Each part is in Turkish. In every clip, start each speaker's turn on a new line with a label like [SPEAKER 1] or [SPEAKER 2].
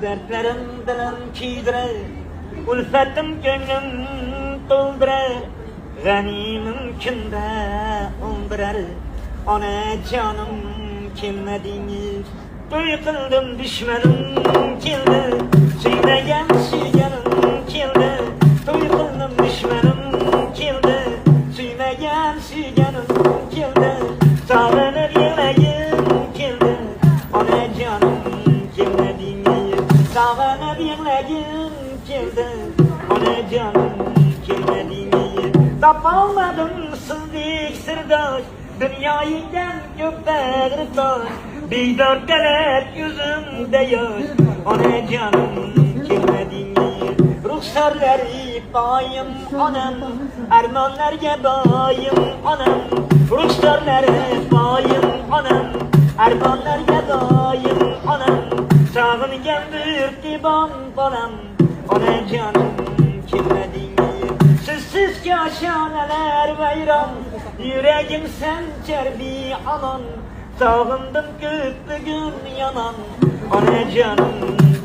[SPEAKER 1] Dertlerim dilim kiydirer, ulfetim gönlüm doldurar. G'animim kimde undirar, ona canım kelmedingiz. To'y qildim düşmanım keldi, suymagan suyganim keldi. To'y qildim düşmanım keldi, suymagan suyganim keldi. Sog'inib yig'lagim keldi, ona canım kelmedingiz. Sog'inib yig'lagim keldi, ona canım kelmedingiz. Tapolmadim sizdek sirdosh, dunyoyingdan ko'p bag'ritosh. Bedordalar yuzimda yosh, ona canım kelmedingiz. Ruxsorlari poyim onam, armonlarga boyim onam. Ruxsorlari poyim onam, armonlarga doyim onam. Sog'ingan bir bolam, ona canım kelmedingiz. Sizsiz koshonalar vayron, yuragim sanchar beomon. Sog'indim ko'p bugun yomon, ona canım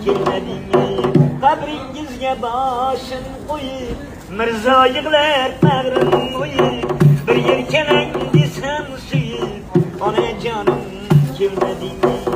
[SPEAKER 1] kelmedingiz. Qabringizga boshim qo'yib, mirzo yig'lar bag'rim o'yib. Bir yelkalang desam suyib, ona canım kelmedingiz.